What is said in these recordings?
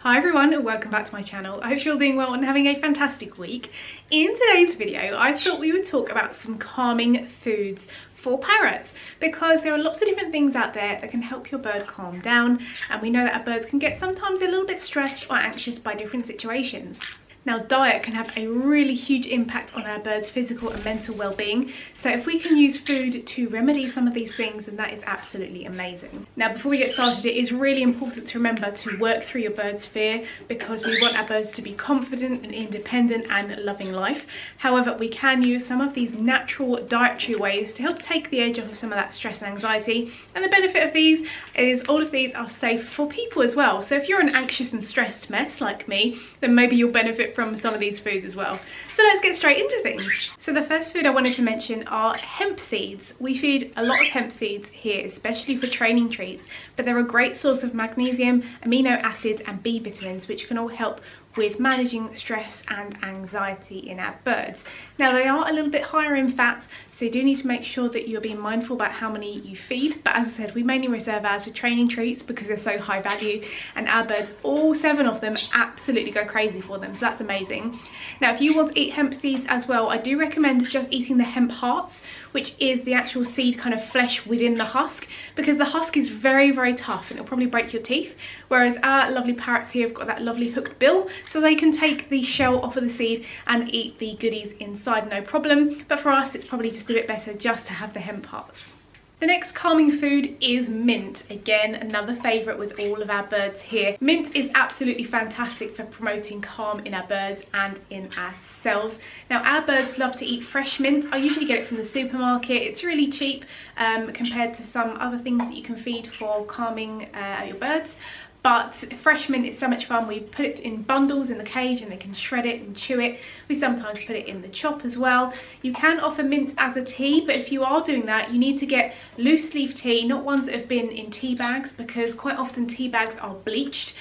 Hi everyone and welcome back to my channel. I hope you're all doing well and having a fantastic week. In today's video, I thought we would talk about some calming foods for parrots because there are lots of different things out there that can help your bird calm down, and we know that our birds can get sometimes a little bit stressed or anxious by different situations. Now, diet can have a really huge impact on our birds' physical and mental well-being, so if we can use food to remedy some of these things, then that is absolutely amazing. Now, before we get started, it is really important to remember to work through your bird's fear because we want our birds to be confident and independent and loving life. However, we can use some of these natural dietary ways to help take the edge off of some of that stress and anxiety, and the benefit of these is all of these are safe for people as well. So if you're an anxious and stressed mess like me, then maybe you'll benefit from some of these foods as well. So let's get straight into things. So the first food I wanted to mention are hemp seeds. We feed a lot of hemp seeds here, especially for training treats, but they're a great source of magnesium, amino acids and B vitamins, which can all help with managing stress and anxiety in our birds. Now, they are a little bit higher in fat, so you do need to make sure that you're being mindful about how many you feed, but as I said, we mainly reserve ours for training treats because they're so high value, and our birds, all 7 of them, absolutely go crazy for them, so that's amazing. Now, if you want to eat hemp seeds as well, I do recommend just eating the hemp hearts, which is the actual seed kind of flesh within the husk, because the husk is very, very tough and it'll probably break your teeth, whereas our lovely parrots here have got that lovely hooked bill, so they can take the shell off of the seed and eat the goodies inside, no problem. But for us, it's probably just a bit better just to have the hemp hearts. The next calming food is mint. Again, another favourite with all of our birds here. Mint is absolutely fantastic for promoting calm in our birds and in ourselves. Now, our birds love to eat fresh mint. I usually get it from the supermarket. It's really cheap compared to some other things that you can feed for calming your birds. But fresh mint is so much fun. We put it in bundles in the cage and they can shred it and chew it. We sometimes put it in the chop as well. You can offer mint as a tea, but if you are doing that, you need to get loose leaf tea, not ones that have been in tea bags, because quite often tea bags are bleached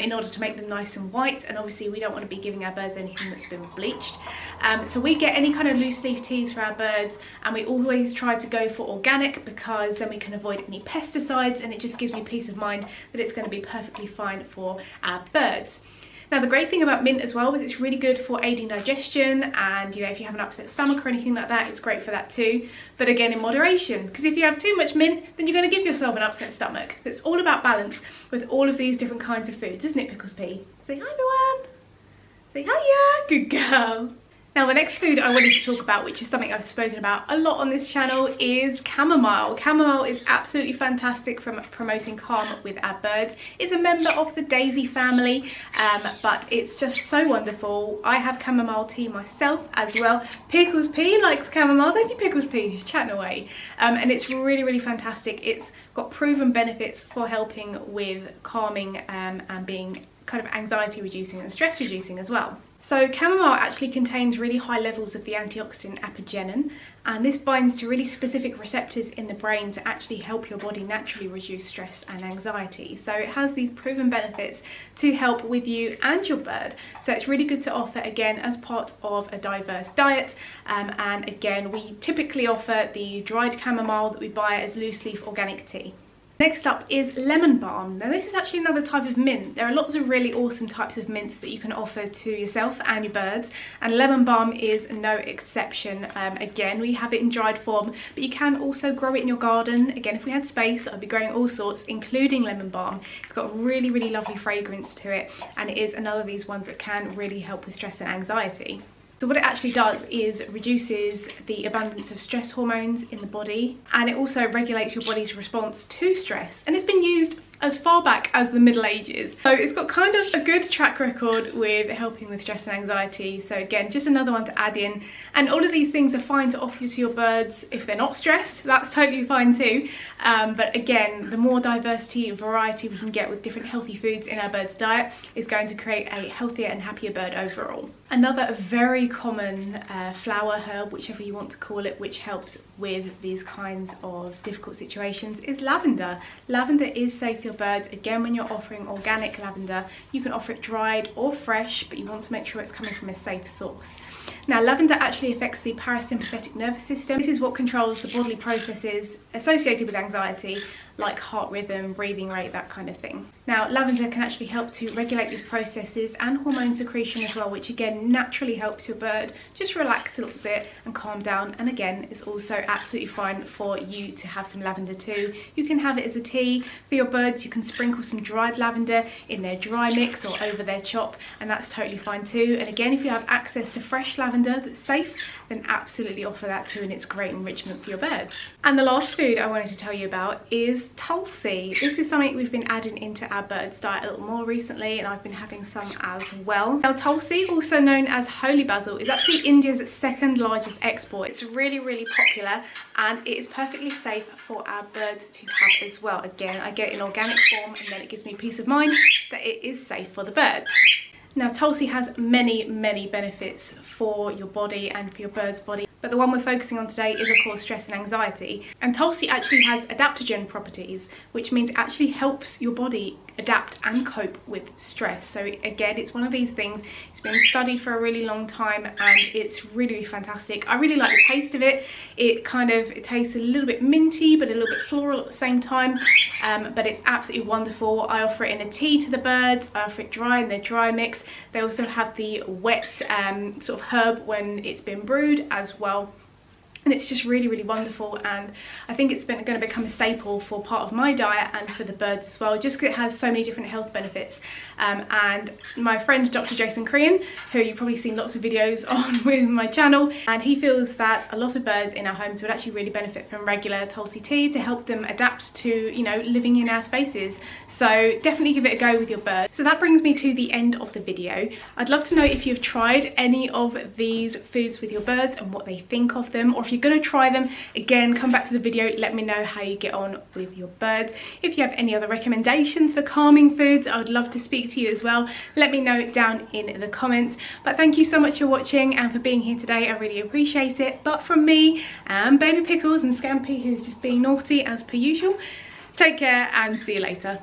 in order to make them nice and white, and obviously we don't want to be giving our birds anything that's been bleached. So we get any kind of loose leaf teas for our birds, and we always try to go for organic because then we can avoid any pesticides, and it just gives me peace of mind that it's going to be perfectly fine for our birds. Now, the great thing about mint as well is it's really good for aiding digestion, and if you have an upset stomach or anything like that, it's great for that too, but again in moderation, because if you have too much mint, then you're going to give yourself an upset stomach. It's all about balance with all of these different kinds of foods, isn't it, Pickles P? Say hi, everyone. Say hiya. Good girl. Now, the next food I wanted to talk about, which is something I've spoken about a lot on this channel, is chamomile. Chamomile is absolutely fantastic for promoting calm with our birds. It's a member of the daisy family, but it's just so wonderful. I have chamomile tea myself as well. Pickles P likes chamomile. Thank you, Pickles P. She's chatting away. And it's really, really fantastic. It's got proven benefits for helping with calming and being kind of anxiety reducing and stress reducing as well. So chamomile actually contains really high levels of the antioxidant apigenin, and this binds to really specific receptors in the brain to actually help your body naturally reduce stress and anxiety. So it has these proven benefits to help with you and your bird. So it's really good to offer again as part of a diverse diet. And again, we typically offer the dried chamomile that we buy as loose leaf organic tea. Next up is lemon balm. Now, this is actually another type of mint. There are lots of really awesome types of mint that you can offer to yourself and your birds, and lemon balm is no exception. Again, we have it in dried form, but you can also grow it in your garden. Again, if we had space, I'd be growing all sorts, including lemon balm. It's got a really, really lovely fragrance to it, and it is another of these ones that can really help with stress and anxiety. So what it actually does is reduces the abundance of stress hormones in the body, and it also regulates your body's response to stress, and it's been used as far back as the Middle Ages. So it's got kind of a good track record with helping with stress and anxiety. So again, just another one to add in. And all of these things are fine to offer to your birds if they're not stressed. That's totally fine too. But again, the more diversity and variety we can get with different healthy foods in our bird's diet is going to create a healthier and happier bird overall. Another very common flower herb, whichever you want to call it, which helps with these kinds of difficult situations is lavender. Lavender is safe for your birds. Again, when you're offering organic lavender, you can offer it dried or fresh, but you want to make sure it's coming from a safe source. Now, lavender actually affects the parasympathetic nervous system. This is what controls the bodily processes associated with anxiety, like heart rhythm, breathing rate, that kind of thing. Now, lavender can actually help to regulate these processes and hormone secretion as well, which again naturally helps your bird just relax a little bit and calm down. And again, it's also absolutely fine for you to have some lavender too. You can have it as a tea for your birds. You can sprinkle some dried lavender in their dry mix or over their chop, and that's totally fine too. And again, if you have access to fresh lavender that's safe, then absolutely offer that too, and it's great enrichment for your birds. And the last food I wanted to tell you about is Tulsi. This is something we've been adding into our birds' diet a little more recently, and I've been having some as well. Now, Tulsi, also known as holy basil, is actually India's second largest export. It's really, really popular, and it is perfectly safe for our birds to have as well. Again, I get it in organic form, and then it gives me peace of mind that it is safe for the birds. Now, Tulsi has many benefits for your body and for your bird's body, but the one we're focusing on today is of course stress and anxiety. And Tulsi actually has adaptogen properties, which means it actually helps your body adapt and cope with stress. So again, it's one of these things, it's been studied for a really long time, and it's really fantastic. I really like the taste of it. It tastes a little bit minty but a little bit floral at the same time, but it's absolutely wonderful. I offer it in a tea to the birds. I offer it dry in their dry mix. They also have the wet sort of herb when it's been brewed as well. And it's just really wonderful, and I think it's going to become a staple for part of my diet and for the birds as well, just because it has so many different health benefits. And my friend Dr. Jason Crean, who you've probably seen lots of videos on with my channel, and he feels that a lot of birds in our homes would actually really benefit from regular Tulsi tea to help them adapt to, you know, living in our spaces. So definitely give it a go with your birds. So that brings me to the end of the video. I'd love to know if you've tried any of these foods with your birds and what they think of them, or if you're going to try them, again, come back to the video, let me know how you get on with your birds. If you have any other recommendations for calming foods, I would love to speak to you as well. Let me know down in the comments. But thank you so much for watching and for being here today. I really appreciate it. But from me and Baby Pickles and Scampy, who's just being naughty as per usual, take care and see you later.